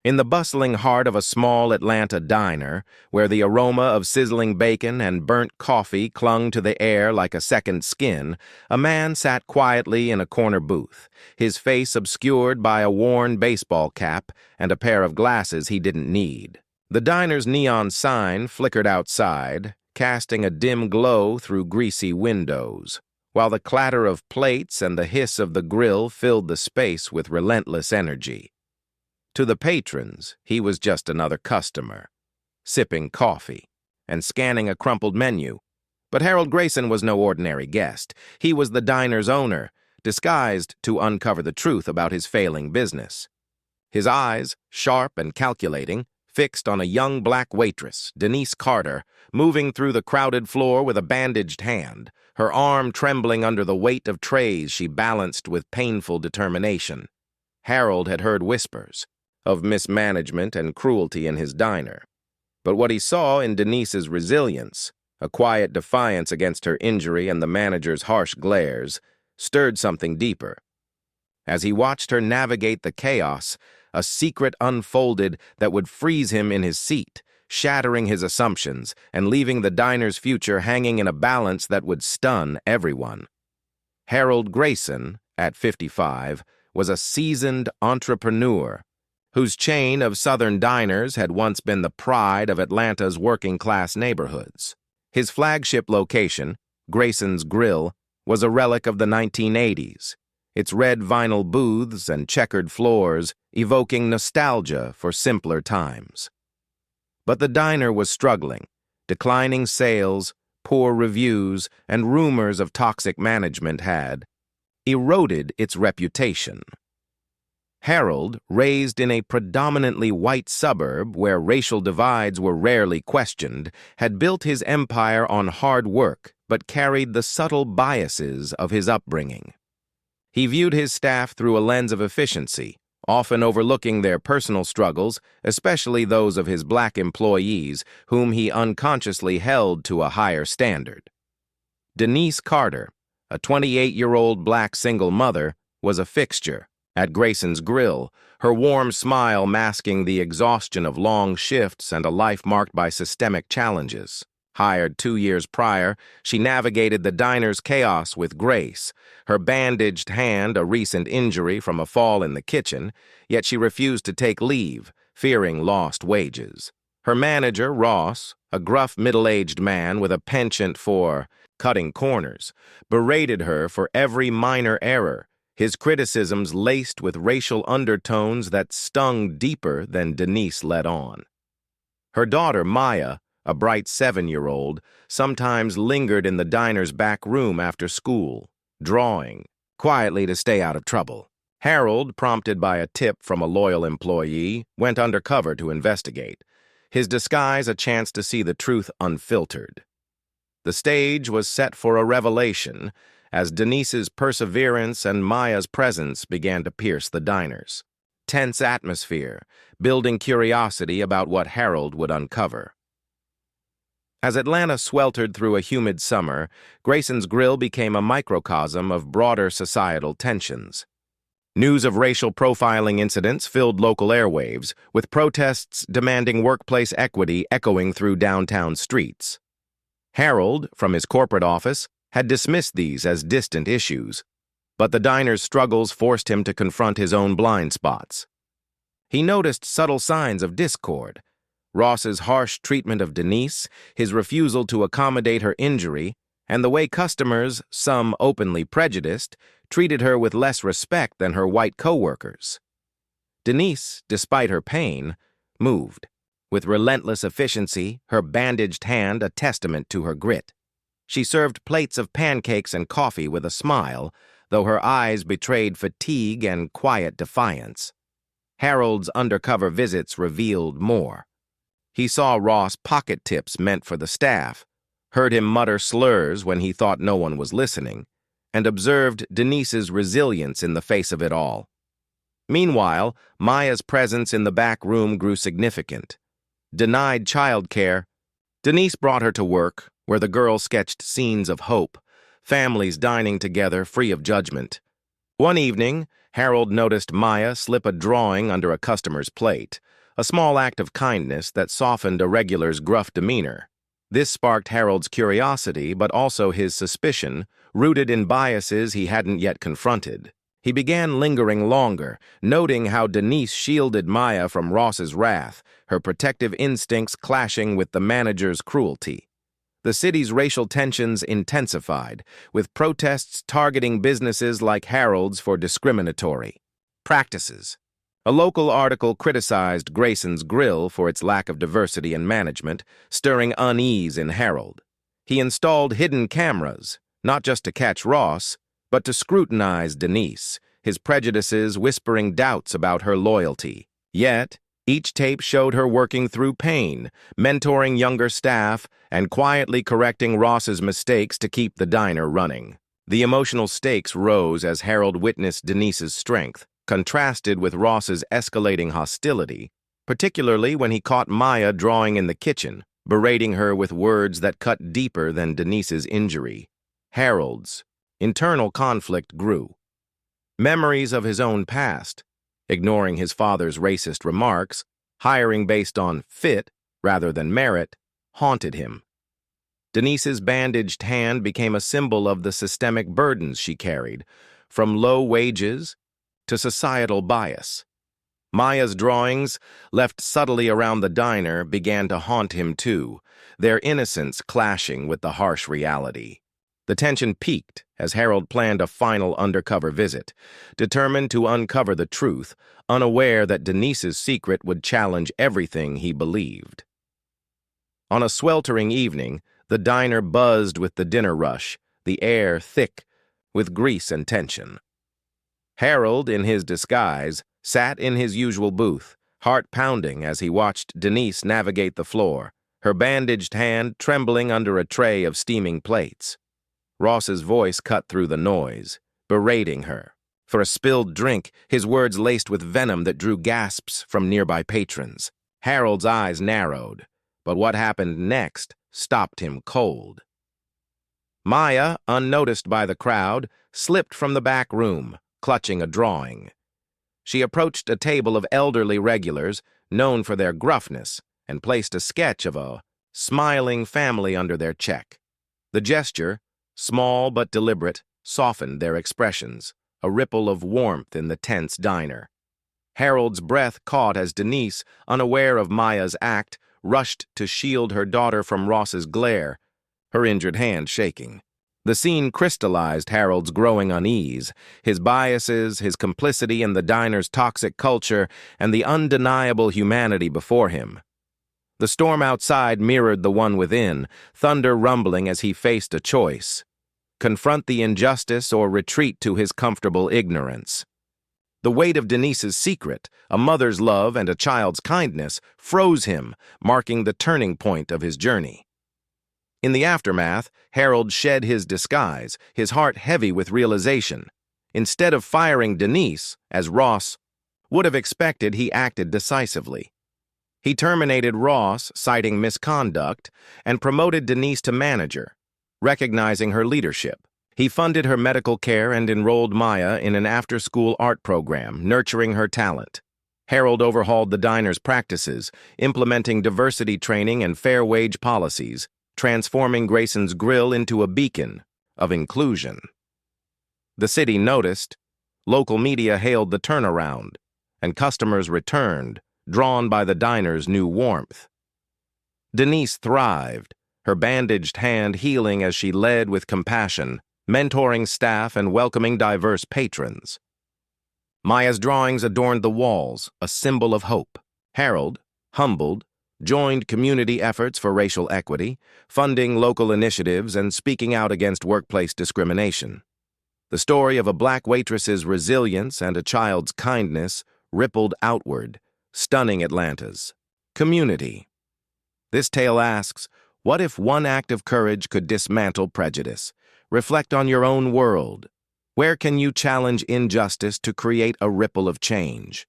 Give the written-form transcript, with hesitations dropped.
In the bustling heart of a small Atlanta diner, where the aroma of sizzling bacon and burnt coffee clung to the air like a second skin, a man sat quietly in a corner booth, his face obscured by a worn baseball cap and a pair of glasses he didn't need. The diner's neon sign flickered outside, casting a dim glow through greasy windows, while the clatter of plates and the hiss of the grill filled the space with relentless energy. To the patrons, he was just another customer, sipping coffee and scanning a crumpled menu. But Harold Grayson was no ordinary guest. He was the diner's owner, disguised to uncover the truth about his failing business. His eyes, sharp and calculating, fixed on a young black waitress, Denise Carter, moving through the crowded floor with a bandaged hand, her arm trembling under the weight of trays she balanced with painful determination. Harold had heard whispers of mismanagement and cruelty in his diner. But what he saw in Denise's resilience, a quiet defiance against her injury and the manager's harsh glares, stirred something deeper. As he watched her navigate the chaos, a secret unfolded that would freeze him in his seat, shattering his assumptions and leaving the diner's future hanging in a balance that would stun everyone. Harold Grayson, at 55, was a seasoned entrepreneur whose chain of Southern diners had once been the pride of Atlanta's working-class neighborhoods. His flagship location, Grayson's Grill, was a relic of the 1980s, its red vinyl booths and checkered floors evoking nostalgia for simpler times. But the diner was struggling. Declining sales, poor reviews, and rumors of toxic management had eroded its reputation. Harold, raised in a predominantly white suburb where racial divides were rarely questioned, had built his empire on hard work but carried the subtle biases of his upbringing. He viewed his staff through a lens of efficiency, often overlooking their personal struggles, especially those of his black employees, whom he unconsciously held to a higher standard. Denise Carter, a 28-year-old black single mother, was a fixture at Grayson's Grill, her warm smile masking the exhaustion of long shifts and a life marked by systemic challenges. Hired 2 years prior, she navigated the diner's chaos with grace, her bandaged hand a recent injury from a fall in the kitchen, yet she refused to take leave, fearing lost wages. Her manager, Ross, a gruff middle-aged man with a penchant for cutting corners, berated her for every minor error, his criticisms laced with racial undertones that stung deeper than Denise let on. Her daughter, Maya, a bright 7-year-old, sometimes lingered in the diner's back room after school, drawing, quietly to stay out of trouble. Harold, prompted by a tip from a loyal employee, went undercover to investigate, his disguise a chance to see the truth unfiltered. The stage was set for a revelation, as Denise's perseverance and Maya's presence began to pierce the diners. Tense atmosphere, building curiosity about what Harold would uncover. As Atlanta sweltered through a humid summer, Grayson's Grill became a microcosm of broader societal tensions. News of racial profiling incidents filled local airwaves, with protests demanding workplace equity echoing through downtown streets. Harold, from his corporate office, had dismissed these as distant issues, but the diner's struggles forced him to confront his own blind spots. He noticed subtle signs of discord: Ross's harsh treatment of Denise, his refusal to accommodate her injury, and the way customers, some openly prejudiced, treated her with less respect than her white co-workers. Denise, despite her pain, moved, with relentless efficiency, her bandaged hand a testament to her grit. She served plates of pancakes and coffee with a smile, though her eyes betrayed fatigue and quiet defiance. Harold's undercover visits revealed more. He saw Ross pocket tips meant for the staff, heard him mutter slurs when he thought no one was listening, and observed Denise's resilience in the face of it all. Meanwhile, Maya's presence in the back room grew significant. Denied childcare, Denise brought her to work, where the girl sketched scenes of hope, families dining together free of judgment. One evening, Harold noticed Maya slip a drawing under a customer's plate, a small act of kindness that softened a regular's gruff demeanor. This sparked Harold's curiosity, but also his suspicion, rooted in biases he hadn't yet confronted. He began lingering longer, noting how Denise shielded Maya from Ross's wrath, her protective instincts clashing with the manager's cruelty. The city's racial tensions intensified, with protests targeting businesses like Harold's for discriminatory practices. A local article criticized Grayson's Grill for its lack of diversity in management, stirring unease in Harold. He installed hidden cameras, not just to catch Ross, but to scrutinize Denise, his prejudices whispering doubts about her loyalty. Yet, each tape showed her working through pain, mentoring younger staff, and quietly correcting Ross's mistakes to keep the diner running. The emotional stakes rose as Harold witnessed Denise's strength, contrasted with Ross's escalating hostility, particularly when he caught Maya drawing in the kitchen, berating her with words that cut deeper than Denise's injury. Harold's internal conflict grew. Memories of his own past, ignoring his father's racist remarks, hiring based on fit rather than merit, haunted him. Denise's bandaged hand became a symbol of the systemic burdens she carried, from low wages to societal bias. Maya's drawings, left subtly around the diner, began to haunt him too, their innocence clashing with the harsh reality. The tension peaked as Harold planned a final undercover visit, determined to uncover the truth, unaware that Denise's secret would challenge everything he believed. On a sweltering evening, the diner buzzed with the dinner rush, the air thick with grease and tension. Harold, in his disguise, sat in his usual booth, heart pounding as he watched Denise navigate the floor, her bandaged hand trembling under a tray of steaming plates. Ross's voice cut through the noise, berating her for a spilled drink, his words laced with venom that drew gasps from nearby patrons. Harold's eyes narrowed, but what happened next stopped him cold. Maya, unnoticed by the crowd, slipped from the back room, clutching a drawing. She approached a table of elderly regulars, known for their gruffness, and placed a sketch of a smiling family under their check. The gesture, small but deliberate, softened their expressions, a ripple of warmth in the tense diner. Harold's breath caught as Denise, unaware of Maya's act, rushed to shield her daughter from Ross's glare, her injured hand shaking. The scene crystallized Harold's growing unease, his biases, his complicity in the diner's toxic culture, and the undeniable humanity before him. The storm outside mirrored the one within, thunder rumbling as he faced a choice: confront the injustice or retreat to his comfortable ignorance. The weight of Denise's secret, a mother's love and a child's kindness, froze him, marking the turning point of his journey. In the aftermath, Harold shed his disguise, his heart heavy with realization. Instead of firing Denise, as Ross would have expected, he acted decisively. He terminated Ross, citing misconduct, and promoted Denise to manager, recognizing her leadership. He funded her medical care and enrolled Maya in an after-school art program, nurturing her talent. Harold overhauled the diner's practices, implementing diversity training and fair wage policies, transforming Grayson's Grill into a beacon of inclusion. The city noticed, local media hailed the turnaround, and customers returned, drawn by the diner's new warmth. Denise thrived, her bandaged hand healing as she led with compassion, mentoring staff and welcoming diverse patrons. Maya's drawings adorned the walls, a symbol of hope. Harold, humbled, joined community efforts for racial equity, funding local initiatives and speaking out against workplace discrimination. The story of a black waitress's resilience and a child's kindness rippled outward, stunning Atlanta's community. This tale asks, what if one act of courage could dismantle prejudice? Reflect on your own world. Where can you challenge injustice to create a ripple of change?